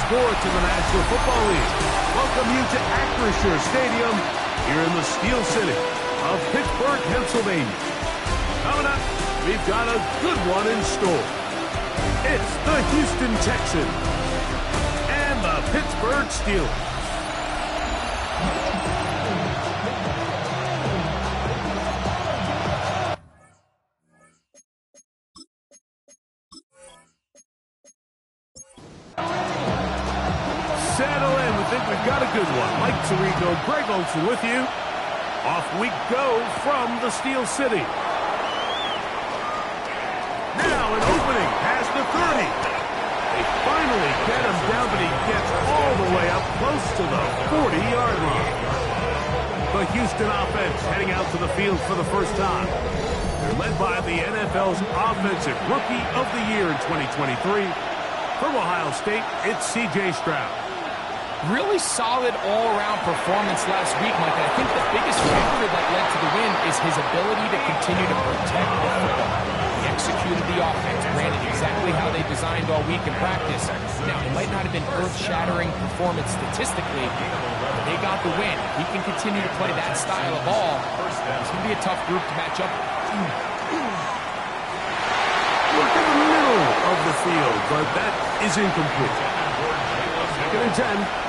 Sports in the National Football League welcome you to Acrisure Stadium here in the Steel City of Pittsburgh, Pennsylvania. Coming up, we've got a good one in store. It's the Houston Texans and the Pittsburgh Steelers. Settle in. We think we've got a good one. Mike Tirico, Greg Olsen with you. Off we go from the Steel City. Now an opening past the 30. They finally get him down, but he gets all the way up close to the 40-yard line. The Houston offense heading out to the field for the first time. They're led by the NFL's Offensive Rookie of the Year in 2023. From Ohio State, it's C.J. Stroud. Really solid all-around performance last week, Mike. I think the biggest factor that led to the win is his ability to continue to protect the football. He executed the offense, ran it exactly how they designed all week in practice. Now, it might not have been earth-shattering performance statistically, but they got the win. If he can continue to play that style of ball, it's going to be a tough group to match up with. Look in the middle of the field, but that is incomplete. Second and 10.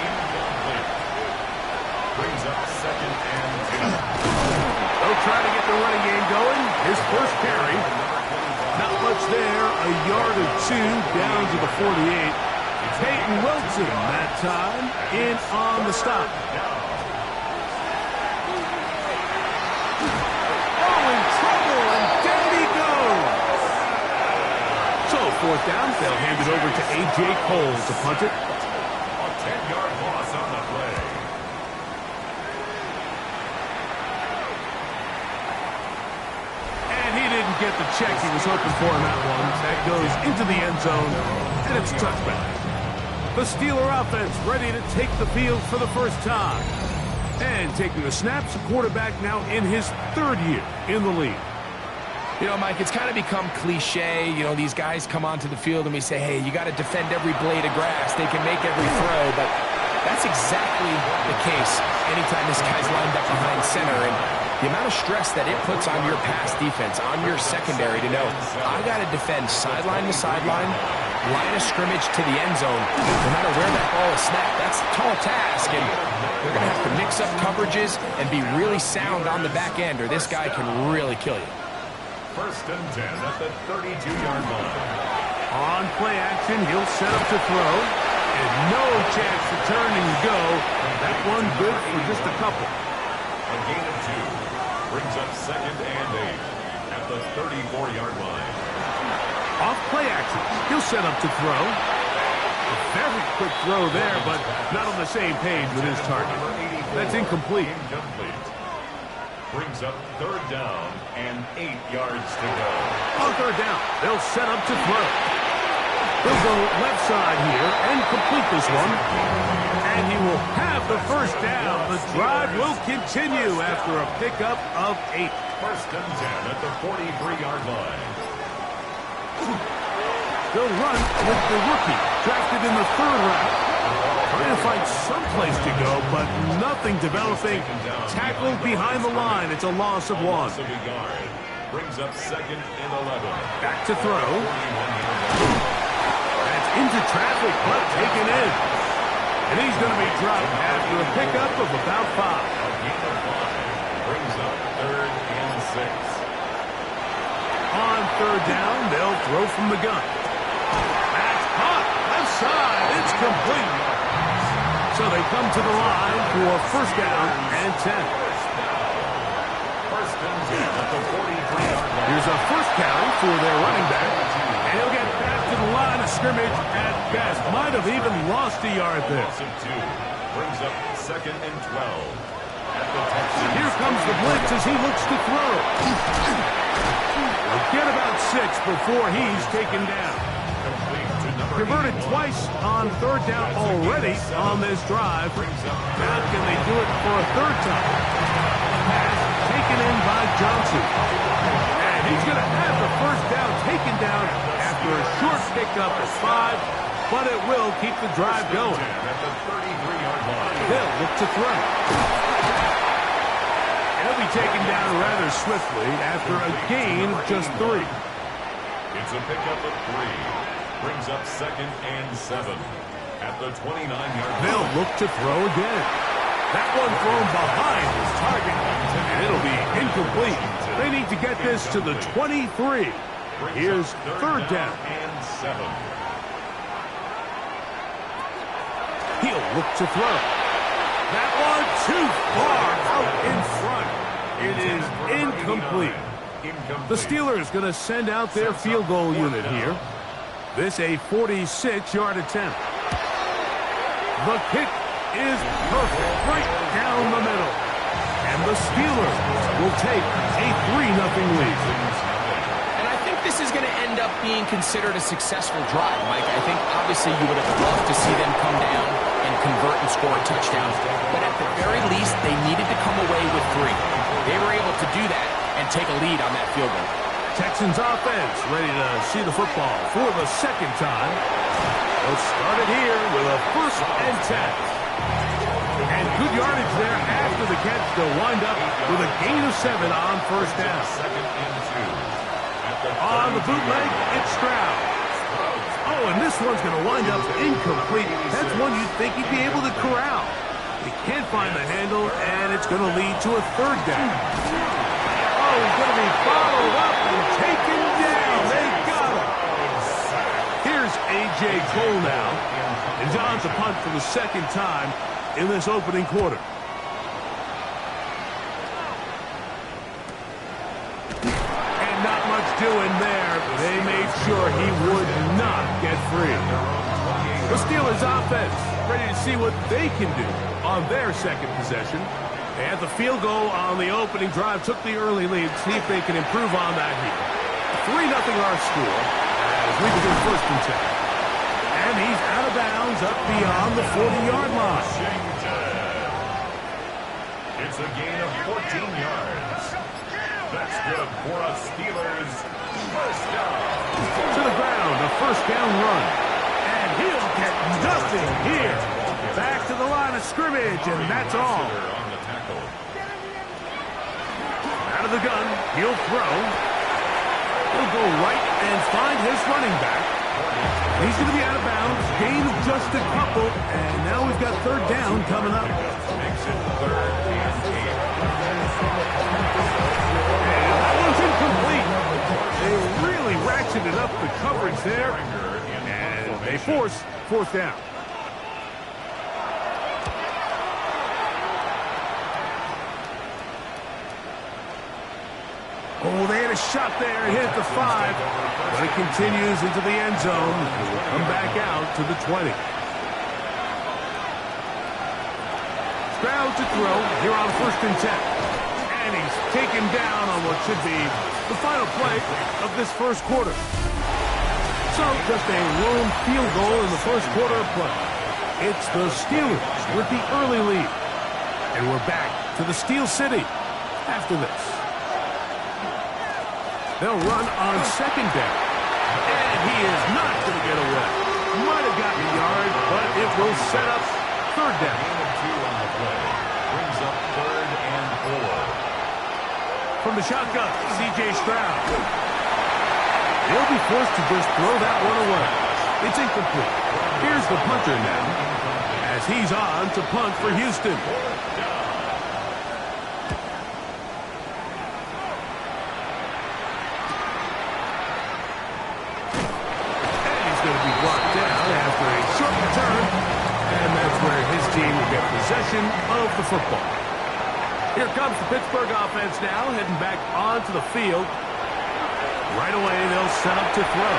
Brings up second and 10. They'll try to get the running game going. His first carry. Not much there. A yard or two down to the 48. Peyton Wilson that time in on the stop. Oh, in trouble, and down he goes. So fourth down, they'll hand it over to A.J. Cole to punt it. A 10-yard loss on the play. Get the check he was hoping for in that one. That goes into the end zone, and it's a touchback. The Steeler offense ready to take the field for the first time. And taking the snaps, a quarterback now in his third year in the league. You know, Mike, it's kind of become cliche. You know, these guys come onto the field and we say, hey, you got to defend every blade of grass. They can make every throw, but that's exactly the case anytime this guy's lined up behind center. And the amount of stress that it puts on your pass defense, on your secondary to know, I got to defend sideline to sideline, line of scrimmage to the end zone, no matter where that ball is snapped. That's a tall task, and they're going to have to mix up coverages and be really sound on the back end, or this guy can really kill you. First and 10 at the 32-yard line. On play action, he'll set up to throw, and no chance to turn and go. That one good for just a couple. A gain of 2. Brings up second and 8 at the 34-yard line. Off play action. He'll set up to throw. A very quick throw there, but not on the same page with his target. That's incomplete. Brings up third down and 8 yards to go. On third down, they'll set up to throw. He'll go left side here and complete this one. And he will have the first down. The drive will continue after a pickup of 8. First and 10 at the 43-yard line. They'll run with the rookie, drafted in the third round. Trying to find some place to go, but nothing developing. Tackled behind the line. It's a loss of 1. Brings up second and 11. Back to throw. That's into traffic, but taken in. And he's going to be dropped after a pickup of about 5. A gain of 5. Brings up third and 6. On third down, they'll throw from the gun. That's caught. Left side. It's complete. So they come to the line for first down and 10. First and 10 at the 43-yard line. Here's a first carry for their running back. And he'll get back to the line of scrimmage at best. Might have even lost a yard there. Loss of 2. Brings up second and 12 at the Texans. Here comes the blitz as he looks to throw. He'll get about 6 before he's taken down. Complete to number Converted twice on third down already on this drive. Now can they do it for a third time? Pass taken in by Johnson. And he's going to have the first down taken down after a short pickup of 5, but it will keep the drive going. At the 33-yard line. They'll look to throw. He'll be taken down rather swiftly after a gain of just 3. It's a pickup of 3. Brings up 2nd and 7 at the 29-yard line. They'll look to throw again. That one thrown behind his target, and it'll be incomplete. They need to get this to the 23. Here's third down. And 7. He'll look to throw. That one too far out in front. It is incomplete. The Steelers going to send out their field goal unit here. This a 46-yard attempt. The kick is perfect, right down the middle. And the Steelers will take a 3-0 lead. And I think this is going to end up being considered a successful drive, Mike. I think obviously you would have loved to see them come down and convert and score a touchdown. But at the very least, they needed to come away with 3. They were able to do that and take a lead on that field goal. Texans offense ready to see the football for the second time. They'll start it here with a 1st and 10. And good yardage there after the catch. They'll wind up with a gain of 7 on first down. 2nd and 2. On the bootleg, it's Stroud. Oh, and this one's going to wind up incomplete. That's one you'd think he'd be able to corral. He can't find the handle, and it's going to lead to a 3rd down. Oh, he's going to be followed up and taken down. They got him. Here's A.J. Cole now. And John's a punt for the 2nd time in this opening quarter. And not much doing there. They made sure he would not get free. The Steelers offense ready to see what they can do on their 2nd possession. They had the field goal on the opening drive, took the early lead, see if they can improve on that here. 3-0 our score as we begin 1st and 10. And he's out of bounds up beyond the 40-yard line. It's a gain of 14 yards. That's good for a Steelers 1st down. To the ground, a 1st down run. And he'll get nothing here. Back to the line of scrimmage, and that's all. Out of the gun, he'll throw. He'll go right and find his running back. He's going to be out of bounds, gain of just a couple, and now we've got 3rd down coming up. Makes it 3rd and 8. And that one's incomplete. They really ratcheted up the coverage there, and they force 4th down. Oh, they had a shot there. It hit the 5. But it continues into the end zone. It will come back out to the 20. Stroud to throw here on 1st and 10. And he's taken down on what should be the final play of this 1st quarter. So just a lone field goal in the 1st quarter of play. It's the Steelers with the early lead. And we're back to the Steel City after this. They'll run on 2nd down. And he is not going to get away. Might have gotten a yard, but it will set up 3rd down. Gain of 2 on the play. Brings up 3rd and 4. From the shotgun, C.J. Stroud. He'll be forced to just throw that one away. It's incomplete. Here's the punter now, as he's on to punt for Houston. After a short return, and that's where his team will get possession of the football. Here comes the Pittsburgh offense now, heading back onto the field. Right away, they'll set up to throw.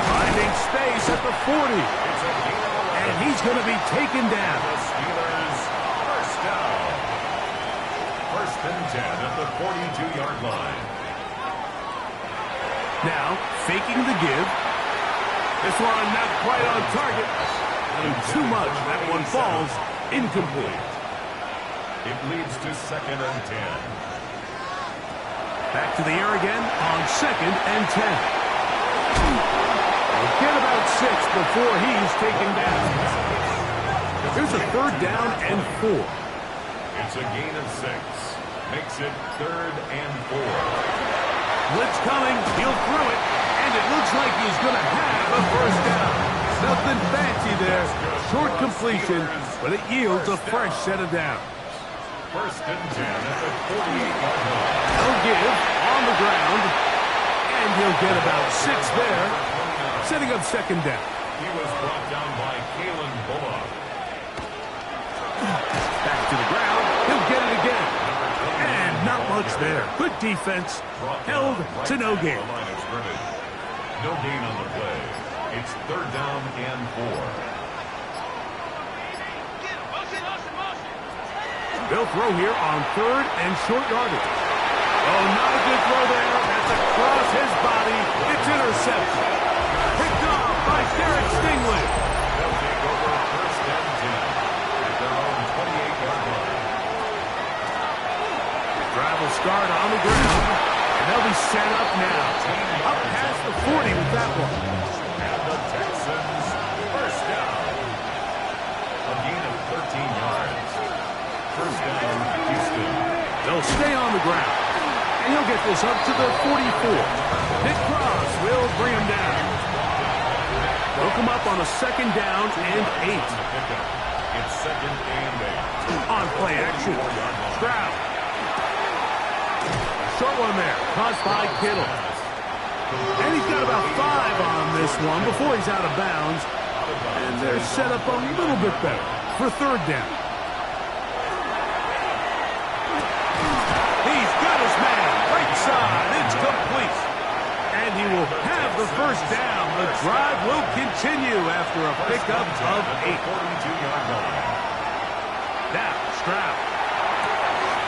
Finding space at the 40. And he's going to be taken down. The Steelers 1st down. 1st and 10 at the 42-yard line. Now, faking the give. This one not quite on target. And too much. That one falls incomplete. It leads to 2nd and 10. Back to the air again on 2nd and 10. We'll get about 6 before he's taken down. Here's a 3rd down and 4. It's a gain of 6. Makes it 3rd and 4. Blitz coming. He'll throw it. And it looks like he's going to have a 1st down. Nothing fancy there. Short completion, but it yields a fresh set of downs. 1st and 10 at the 48-yard line. He'll give on the ground. And he'll get about 6 there. Setting up 2nd down. He was brought down by Kalen Bullock. Back to the ground. He'll get it again. And not much there. Good defense. Held to no gain. No gain on the play. It's 3rd down and 4. They'll throw here on 3rd and short yardage. Oh, not a good throw there. That's across his body. It's intercepted. Picked off by Derek Stingley. They'll take over 1st and 10 at their own 28-yard line. Drive will start on the ground. And they'll be set up now. Up past the 40 with that one. And the Texans, 1st down. A gain of 13 yards. 1st down, Houston. They'll stay on the ground. And he'll get this up to the 44. Nick Cross will bring him down. They'll come up on a 2nd down and 8. It's 2nd and 8. On play action. Stroud. Short one there. Caught by Kittle. And he's got about 5 on this one before he's out of bounds. And they're set up a little bit better for 3rd down. He's got his man. Right side. It's complete. And he will have the 1st down. The drive will continue after a pickup of 8. 42-yard line. Now, Stroud.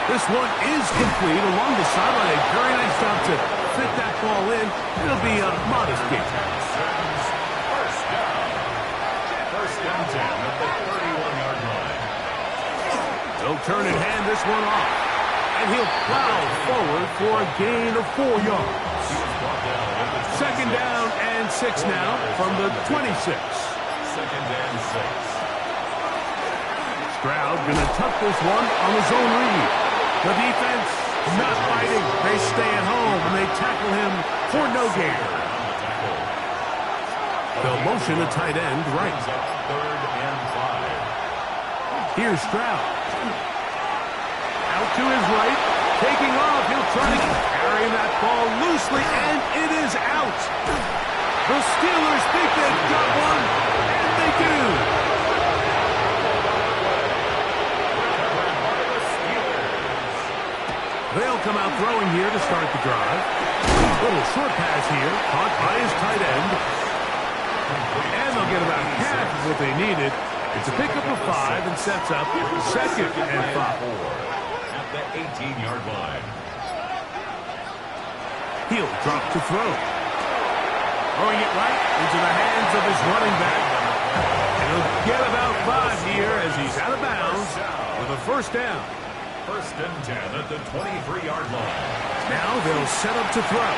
This one is complete along the sideline. A very nice job to fit that ball in. It'll be a modest gain. 1st down. 1st and 10 at the 31-yard line. They'll turn and hand this one off. And he'll plow forward for a gain of 4 yards. 2nd down and 6 now from the 26. 2nd and 6. Stroud going to tuck this one on his own read. The defense not fighting. They stay at home and they tackle him for no gain. They'll motion a tight end right. 3rd and 5. Here's Stroud. Out to his right. Taking off. He'll try to carry that ball loosely, and it is out. The Steelers think they've got one, and they do. They'll come out throwing here to start the drive. Little short pass here, caught by his tight end. And they'll get about half of what they needed. It's a pickup of 5 and sets up 2nd and 5. At the 18-yard line. He'll drop to throw. Throwing it right into the hands of his running back. And he'll get about 5 here as he's out of bounds with a 1st down. 1st and 10 at the 23-yard line. Now they'll set up to throw.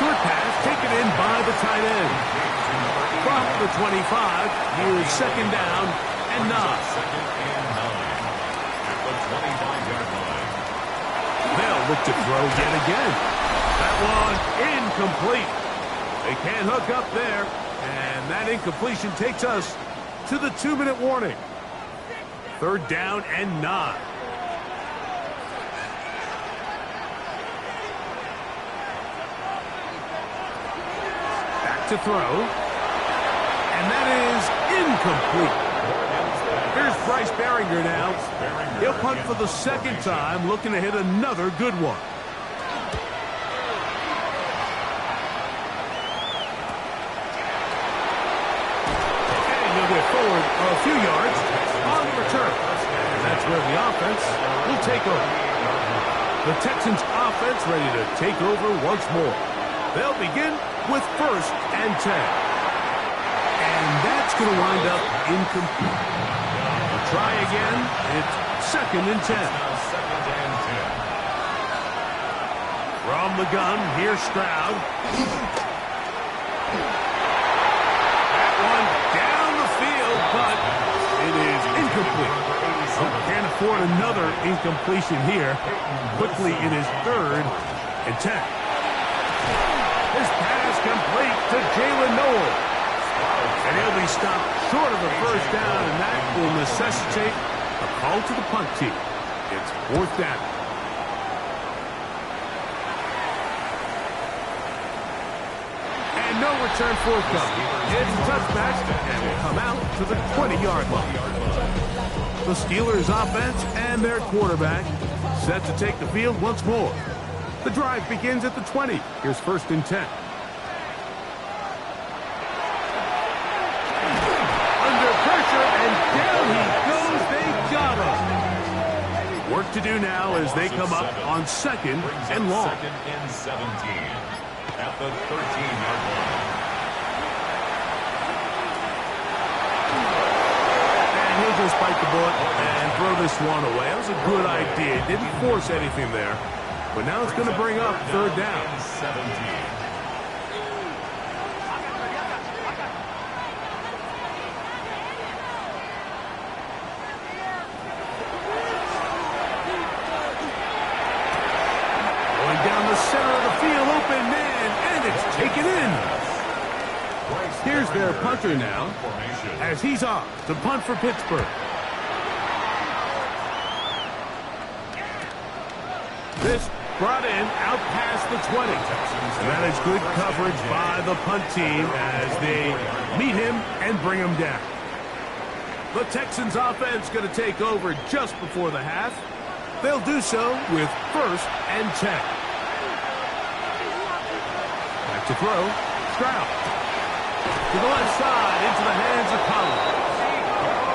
Short pass taken in by the tight end. From the 25, here's 2nd down and 9. 2nd and 9 at the 25-yard line. They'll look to throw yet again. That one incomplete. They can't hook up there. And that incompletion takes us to the 2-minute warning. 3rd down and 9. Back to throw. And that is incomplete. Here's Bryce Behringer now. He'll punt for the 2nd time, looking to hit another good one. And he'll get forward a few yards on the return. And that's where the offense will take over. The Texans offense ready to take over once more. They'll begin with 1st and 10. And that's going to wind up incomplete. We'll try again. It's 2nd and 10. Now 2nd and 10. From the gun, here's Stroud. That one down the field, but it is incomplete. Oh, can't afford another incompletion here. Quickly, it is 3rd and 10. This pass complete to Jalen Noel. And he'll be stopped short of the 1st down, and that will necessitate a call to the punt team. It's 4th down. And no return forthcoming. It's a touch match, and will come out to the 20-yard line. The Steelers' offense and their quarterback set to take the field once more. The drive begins at the 20. Here's 1st and 10. Under pressure, and down he goes. They got him. Work to do now as they come up on 2nd and long. 2nd and 17 at the 13-yard line. He'll just bite the bullet and throw this one away. That was a good idea. Didn't force anything there. But now it's going to bring up 3rd down. 17. Going down the center of the field, open man, and it's taken in. Here's their punter now, as he's off to punt for Pittsburgh. This brought in out past the 20. And that is good coverage by the punt team as they meet him and bring him down. The Texans offense going to take over just before the half. They'll do so with 1st and 10. Back to throw, Stroud. To the left side, into the hands of Collins.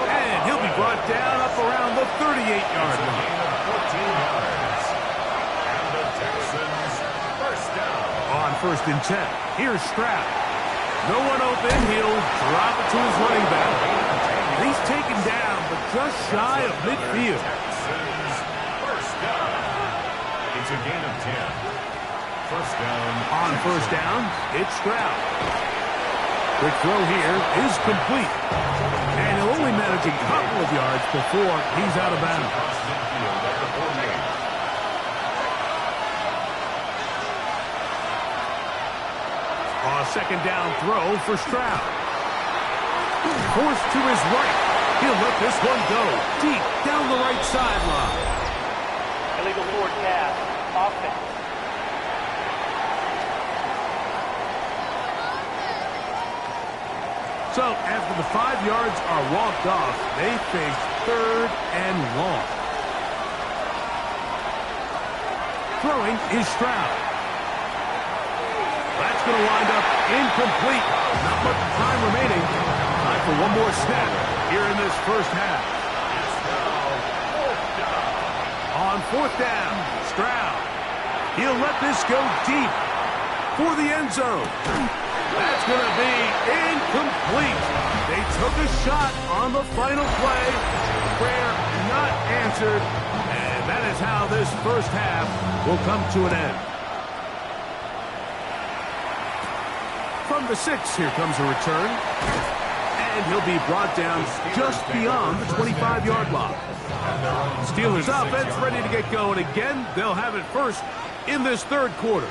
And he'll be brought down up around the 38-yard line. 14 yards. And the Texans, 1st down. On 1st and 10, here's Stroud. No one open, he'll drop it to his running back. He's taken down, but just shy of midfield. Texans, 1st down. It's a gain of 10. 1st down. On 1st down, it's Stroud. Quick throw here is complete. And he'll only manage a couple of yards before he's out of bounds. On a 2nd down throw for Stroud. Forced to his right. He'll let this one go deep down the right sideline. Illegal forward pass. Offense. So, after the 5 yards are walked off, they face 3rd and long. Throwing is Stroud. That's going to wind up incomplete. Not much time remaining. Time for one more snap here in this 1st half. On 4th down, Stroud. He'll let this go deep for the end zone. That's going to be incomplete. They took a shot on the final play. Prayer not answered. And that is how this 1st half will come to an end. From the 6, here comes a return. And he'll be brought down just beyond the 25-yard line. Steelers offense ready to get going again. They'll have it first in this 3rd quarter.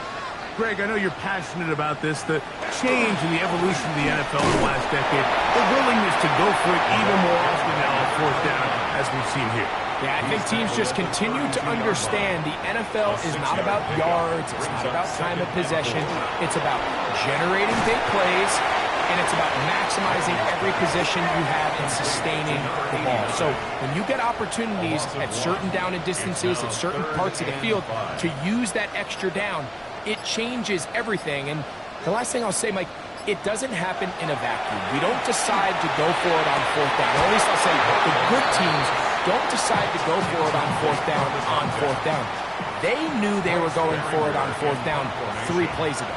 Greg, I know you're passionate about this, the change in the evolution of the NFL in the last decade, the willingness to go for it even more often now on 4th down, as we've seen here. Yeah, I think teams just continue to understand the NFL is not about yards, it's not about time of possession, it's about generating big plays, and it's about maximizing every position you have and sustaining the ball. So when you get opportunities at certain down and distances, at certain parts of the field, to use that extra down, it changes everything. And the last thing I'll say, Mike, it doesn't happen in a vacuum. We don't decide to go for it on 4th down. Or at least I'll say the good teams don't decide to go for it on 4th down They knew they were going for it on 4th down 3 plays ago.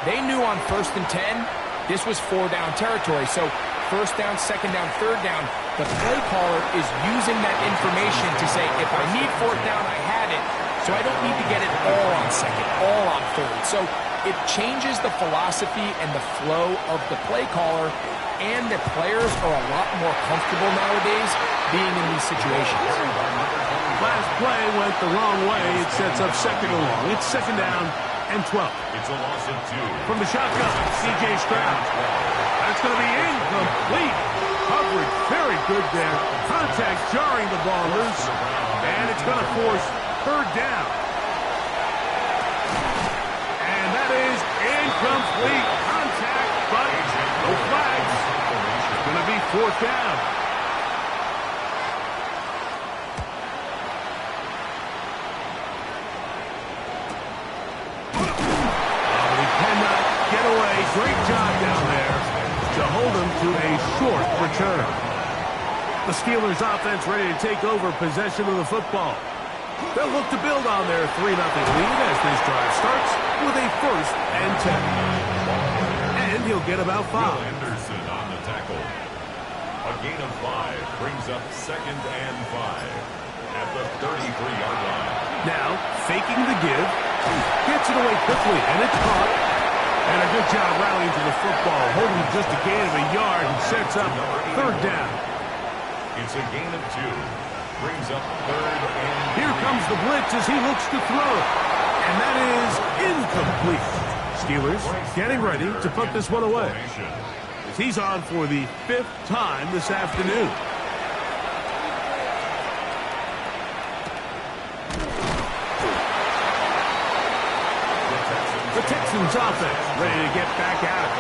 They knew on 1st and 10, this was 4-down territory. So 1st down, 2nd down, 3rd down, the play caller is using that information to say, if I need 4th down, I had it. So I don't need to get it all on 2nd, all on 3rd. So it changes the philosophy and the flow of the play caller, and the players are a lot more comfortable nowadays being in these situations. Last play went the wrong way. It sets up 2nd and long. It's 2nd down and 12. It's a loss of 2. From the shotgun, C.J. Stroud. That's going to be incomplete. Coverage very good there. Contact jarring the ball loose. And it's going to force 3rd down. And that is incomplete. Contact, but no flags. It's going to be 4th down. Great job down there to hold them to a short return. The Steelers offense ready to take over possession of the football. They'll look to build on their 3-0 lead as this drive starts with a 1st and 10. And he'll get about 5. Anderson on the tackle. A gain of 5 brings up 2nd and 5 at the 33-yard line. Now, faking the give. Gets it away quickly, and it's caught. And a good job rallying to the football, holding just a gain of a yard and sets up 3rd down. It's a gain of 2. Brings up 3rd and 3. Here comes the blitz as he looks to throw it. And that is incomplete. Steelers getting ready to put this one away. As he's on for the 5th time this afternoon. The Texans offense ready to get back at it.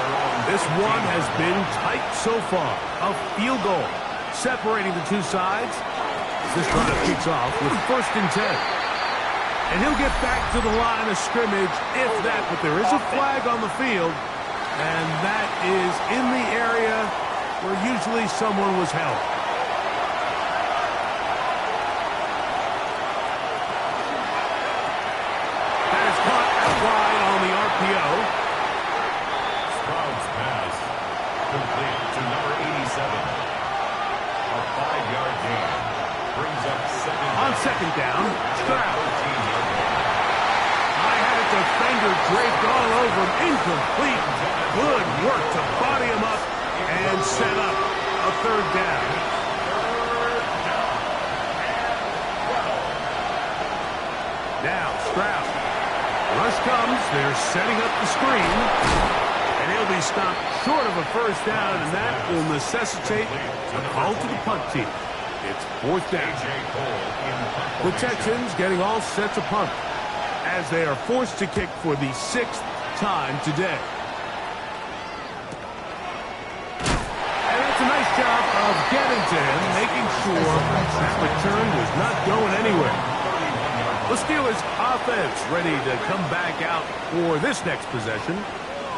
This one has been tight so far. A field goal separating the two sides. This drive kicks off with 1st and 10. And he'll get back to the line of scrimmage if that, but there is a flag on the field. And that is in the area where usually someone was held. That is caught out wide on the RPO. Stroud's pass complete to number 87. A 5-yard gain brings up 2nd. On 2nd down, Stroud. I had a defender draped all over him. Incomplete. Good work to body him up and set up a 3rd down. Now Stroud. Rush comes. They're setting up the screen. And he'll be stopped short of a 1st down, and that will necessitate a call to the punt team. It's 4th down. The Texans getting all set to punt as they are forced to kick for the 6th time today. And that's a nice job of getting to him, making sure that return was not going anywhere. The Steelers offense ready to come back out for this next possession.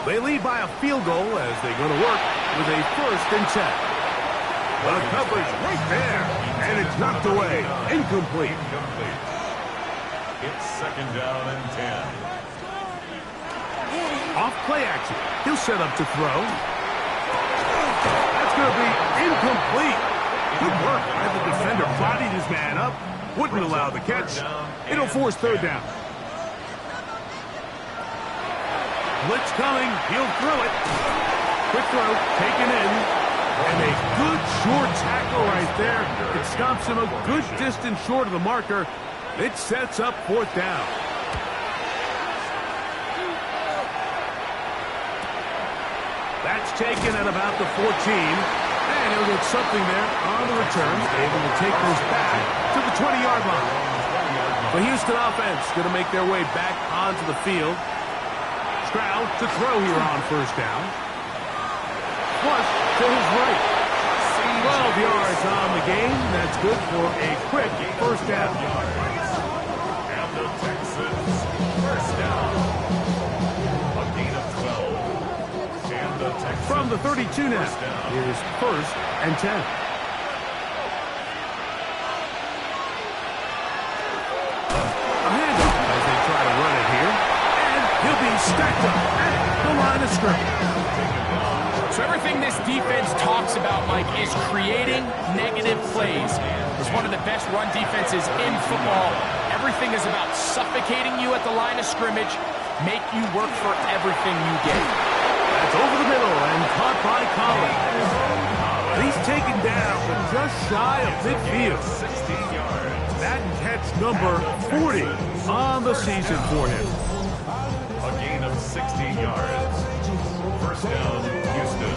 They lead by a field goal as they go to work with a 1st and 10. The coverage right there, and it's knocked away. Incomplete. It's 2nd down and 10. Off play action. He'll set up to throw. That's going to be incomplete. Good work by the defender. Bodied his man up. Wouldn't allow the catch. It'll force 3rd down. Blitz coming. He'll throw it. Quick throw. Taken in. And a good short tackle right there. It stops him a good distance short of the marker. It sets up 4th down. That's taken at about the 14. And he'll get something there on the return. Able to take this back to the 20-yard line. The Houston offense going to make their way back onto the field. Stroud to throw here on 1st down. Flush to his right. 12 yards on the game. That's good for a quick 1st down. And the Texans 1st down. A gain of 12. And the Texans from the 32 now. Here's 1st and 10. A handoff as they try to run it here. And he'll be stacked up at the line of scrimmage. So everything this defense talks about, Mike, is creating negative plays. It's one of the best run defenses in football. Everything is about suffocating you at the line of scrimmage, make you work for everything you get. That's over the middle and caught by Collins. He's taken down, but just shy of midfield. 16 yards. Madden catch number 40 on the season for him. A gain of 16 yards. First down, Houston.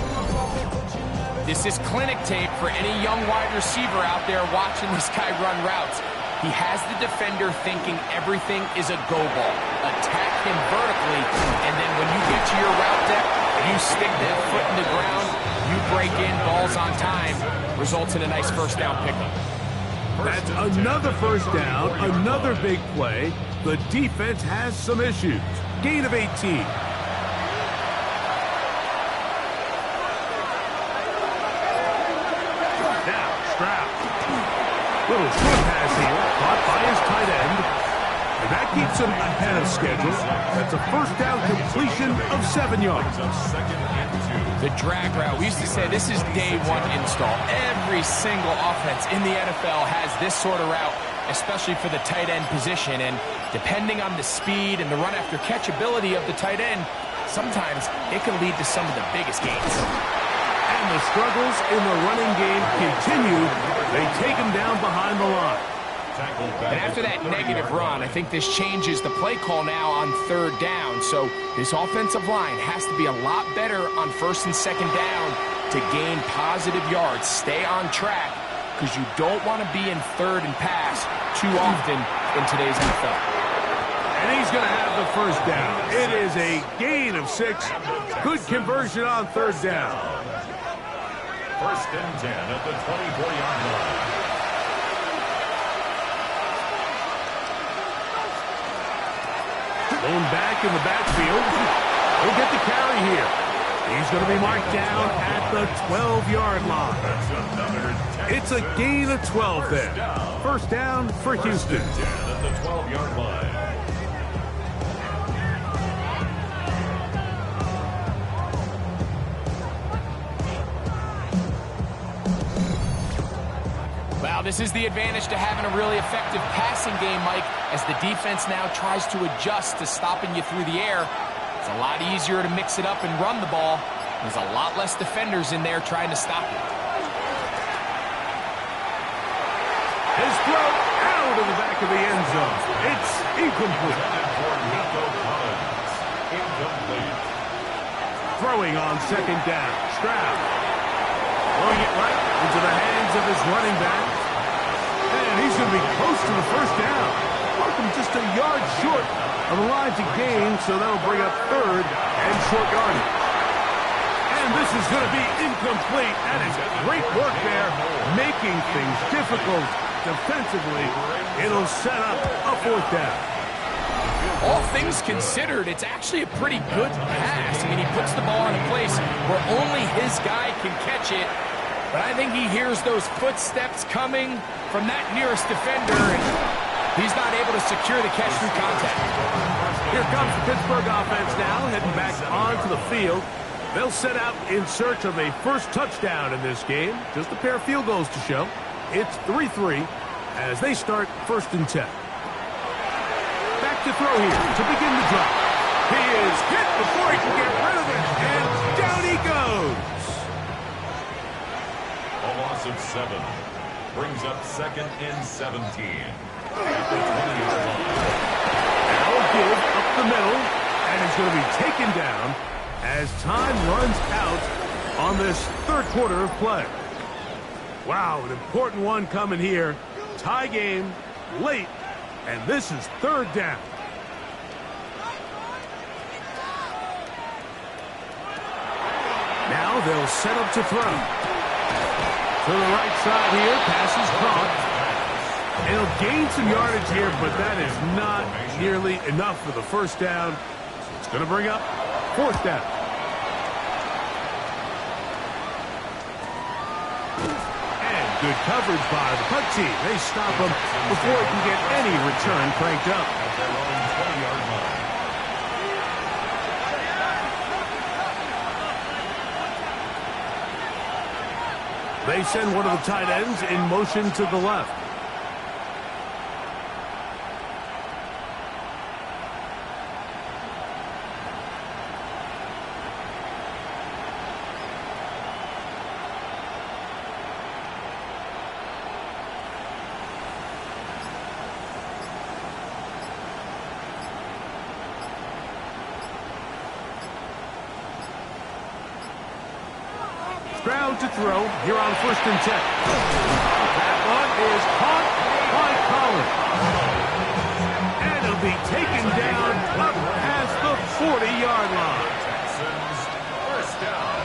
This is clinic tape for any young wide receiver out there watching this guy run routes. He has the defender thinking everything is a go ball. Attack him vertically, and then when you get to your route depth, you stick that foot in the ground, you break in, balls on time, results in a nice first down pickup. That's another first down, another big play. The defense has some issues. Gain of 18. Now, Stroud. Little short pass here, caught by his tight end. And that keeps him ahead of schedule. That's a first down completion of 7 yards. Second and 2. The drag route, we used to say this is day one install. Every single offense in the NFL has this sort of route, especially for the tight end position. And depending on the speed and the run after catch ability of the tight end, sometimes it can lead to some of the biggest gains. And the struggles in the running game continue. They take him down behind the line. And after that negative run, I think this changes the play call now on third down. So this offensive line has to be a lot better on first and second down to gain positive yards. Stay on track because you don't want to be in third and pass too often in today's NFL. And he's going to have the first down. It is a gain of 6. Good conversion on third down. First and 10 at the 24-yard line. Going back in the backfield. He'll get the carry here. He's going to be marked down at the 12-yard line. It's a gain of 12 there. First down for Houston. 10 at the 12-yard line. Well, this is the advantage to having a really effective passing game, Mike, as the defense now tries to adjust to stopping you through the air. It's a lot easier to mix it up and run the ball. There's a lot less defenders in there trying to stop you. His throw out of the back of the end zone. It's incomplete. Incomplete. Throwing on second down. Stroud. Throwing it right into the hands of his running back. And he's going to be close to the first down. Markham just a yard short of the line to gain, so that'll bring up third and short yardage. And this is going to be incomplete. That is great work there, making things difficult defensively. It'll set up a fourth down. All things considered, it's actually a pretty good pass. I mean, he puts the ball in a place where only his guy can catch it. But I think he hears those footsteps coming from that nearest defender, and he's not able to secure the catch through contact. Here comes the Pittsburgh offense now, heading back onto the field. They'll set out in search of a first touchdown in this game. Just a pair of field goals to show. It's 3-3 as they start first and 10. Back to throw here to begin the drive. He is hit before he can get rid of it, and down he goes. A loss of 7 brings up second and 17 at the 20-yard line. Now give up the middle, and he's going to be taken down as time runs out on this third quarter of play. Wow, an important one coming here. Tie game, late, and this is third down. Now they'll set up to throw. To the right side here, pass is caught. It'll gain some yardage here, but that is not nearly enough for the first down. It's going to bring up fourth down. And good coverage by the punt team. They stop him before he can get any return cranked up. At their own 20-yard line. They send one of the tight ends in motion to the left. Stroud to throw here on 1st and 10. That one is caught by Collins. And it'll be taken down up past the 40-yard line. Texans, first down.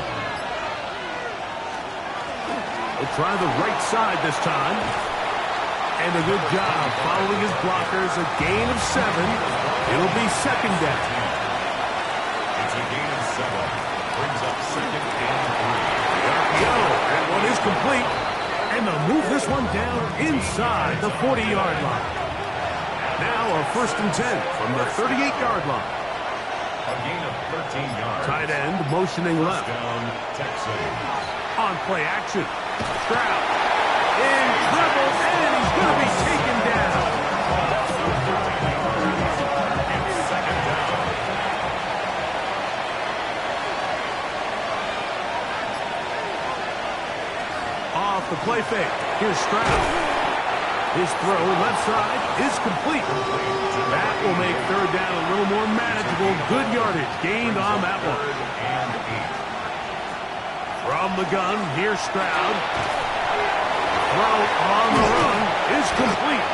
He'll try the right side this time. And a good job following his blockers. A gain of 7. It'll be 2nd down. It's a gain of 7. Brings up 2nd and 3. And one is complete. And they'll move this one down inside the 40-yard line. Now a 1st and 10 from the 38-yard line. A gain of 13 yards. Tight end motioning left. Down, Texans. On play action. Stroud in trouble, and he's going to be taken down. It's 2nd down. Off the play fake. Here's Stroud. His throw left side is complete. That will make 3rd down a little more manageable. Good yardage gained on that one. And 8. From the gun, here's Stroud. Throw on the run is complete.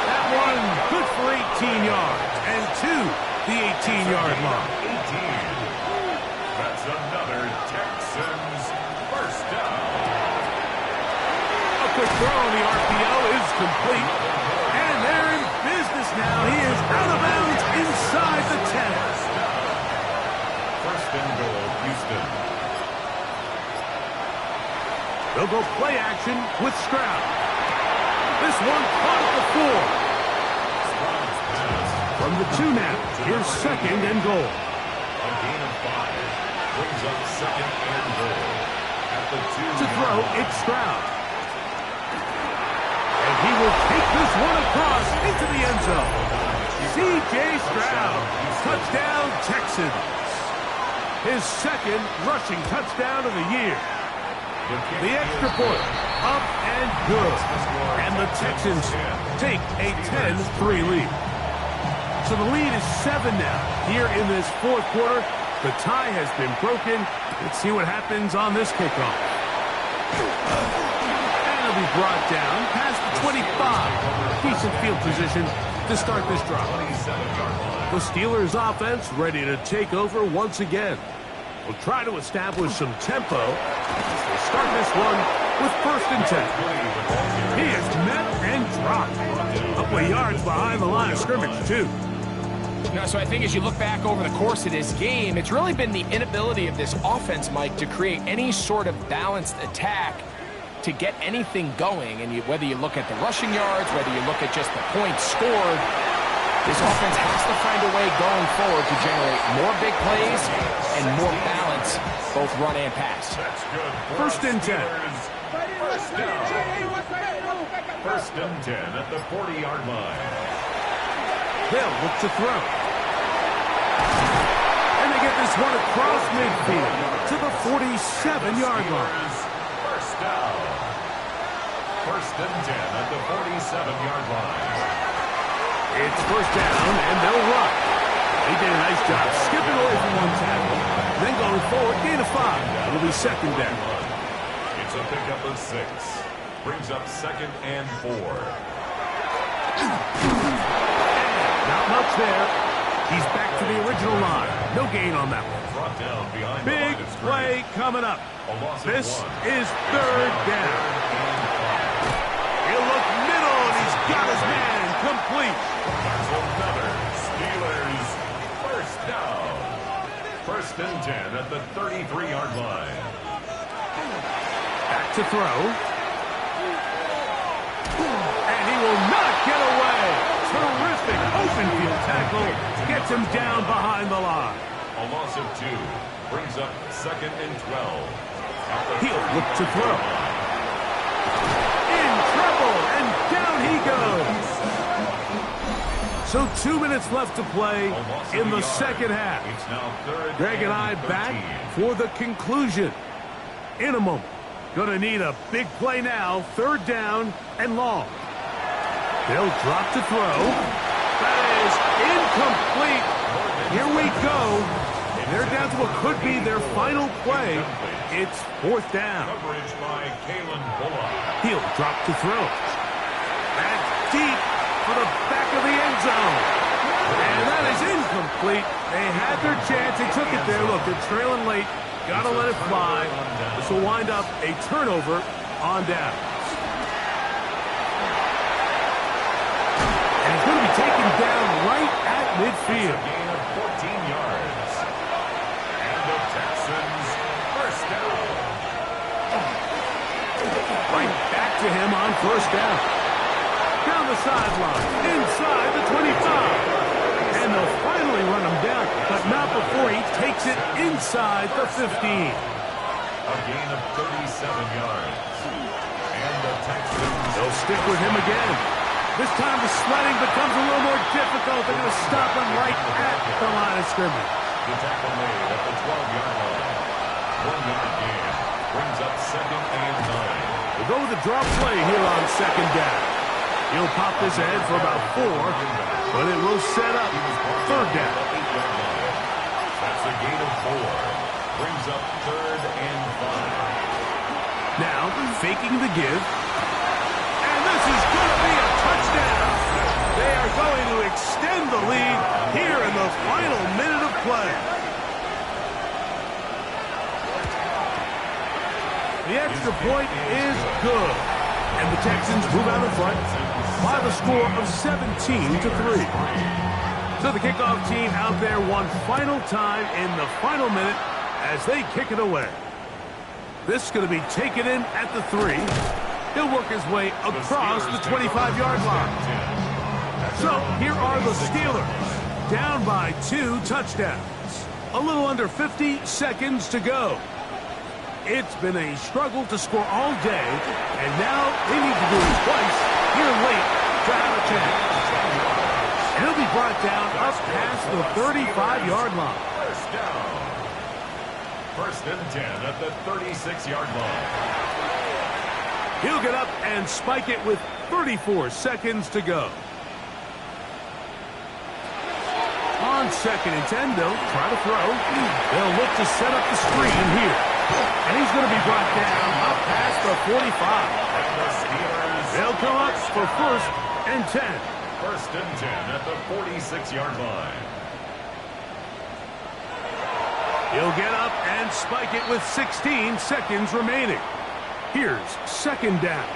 That one good for 18 yards and to the 18-yard line. 18. That's another Texans first down. A quick throw on the RPO is complete. And they're in business now. He is out of bounds inside the 10. First and goal, Houston. They'll go play action with Stroud. This one caught at the 4. From the 2 now, here's 2nd and goal. A gain of 5. Brings up 2nd and goal. At the 2. To throw, it's Stroud. And he will take this one across into the end zone. C.J. Stroud, touchdown Texans. His 2nd rushing touchdown of the year. The extra point, up and good. And the Texans take a 10-3 lead. So the lead is 7 now. Here in this 4th quarter, the tie has been broken. Let's see what happens on this kickoff. And it'll be brought down past the 25. Decent field position to start this drive. The Steelers offense ready to take over once again. We'll try to establish some tempo. We'll start this one with 1st and 10. He is met and dropped. A couple of yards behind the line of scrimmage, too. So I think as you look back over the course of this game, it's really been the inability of this offense, Mike, to create any sort of balanced attack to get anything going. And whether you look at the rushing yards, whether you look at just the points scored, this offense has to find a way going forward to generate more big plays and more balance, both run and pass. That's good. 1st and 10. First down. 1st and 10 at the 40-yard line. They'll look to throw. And they get this one across midfield to the 47-yard line. First down. 1st and 10 at the 47-yard line. It's 1st down, and they'll run. He did a nice job skipping away from one tackle, then going forward, gain of 5. It'll be 2nd down. It's a pickup of 6. Brings up 2nd and 4. Not much there. He's back to the original line. No gain on that one. Brought down behind Big the line of play scrimmage. coming up. A loss of This 1. is 3rd down. He'll look middle, and he's got his man complete. That's another Steelers first down. 1st and 10 at the 33-yard line. Back to throw. And he will not get away. Terrific open field tackle. Gets him down behind the line. A loss of 2. Brings up 2nd and 12. He'll look to throw. So 2 minutes left to play in the second half. It's now third Greg and I and back 13. for the conclusion in a moment. Gonna need a big play now. Third down and long. They'll drop to throw. That is incomplete. Here we go. They're down to what could be their final play. It's fourth down. Coverage by Kalen Bullock. He'll drop to throw. That's deep for the back of the end zone. And that is incomplete. They had their chance. They took it there. Look, they're trailing late. Got to let it fly. This will wind up a turnover on downs. And he's going to be taken down right at midfield. A gain of 14 yards. And the Texans first down. Right back to him on first down. Down the sideline, inside the 25. And they'll finally run him down, but not before he takes it inside the 15. A gain of 37 yards. And the Texans... They'll stick with him again. This time the sledding becomes a little more difficult. They're going to stop him right at the line of scrimmage. The tackle made at the 12-yard line. 1 yard gain. Brings up second and 9. We'll go with the draw play here on second down. He'll pop this ahead for about 4, but it will set up third down. That's a gain of 4. Brings up third and 5. Now, faking the give. And this is going to be a touchdown. They are going to extend the lead here in the final minute of play. The extra point is good. And the Texans move out in front by the score of 17-3. So the kickoff team out there one final time in the final minute as they kick it away. This is going to be taken in at the 3. He'll work his way across the 25-yard line. So here are the Steelers, down by 2 touchdowns. A little under 50 seconds to go. It's been a struggle to score all day, and now they need to do it twice here late to have a chance. And he'll be brought down up past the 35-yard line. First down. First and 10 at the 36-yard line. He'll get up and spike it with 34 seconds to go. On second and 10, they'll try to throw. They'll look to set up the screen here. And he's going to be brought down up past the 45. They'll come up for first and 10. First and 10 at the 46-yard line. He'll get up and spike it with 16 seconds remaining. Here's second down.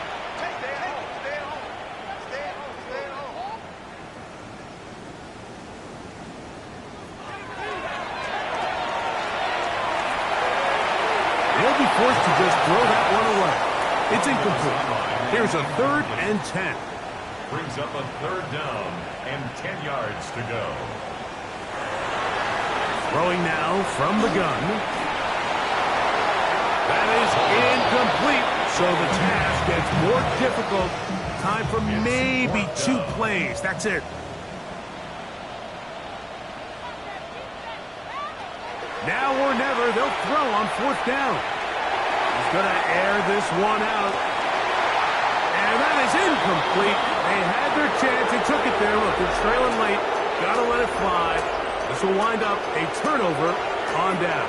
They'll be forced to just throw that one away. It's incomplete. Here's a third and 10. Brings up a third down and 10 yards to go. Throwing now from the gun. That is incomplete. So the task gets more difficult. Time for maybe 2 plays. That's it. Now or never, they'll throw on fourth down. He's going to air this one out. And that is incomplete. They had their chance. They took it there. Look, they're trailing late. Got to let it fly. This will wind up a turnover on down.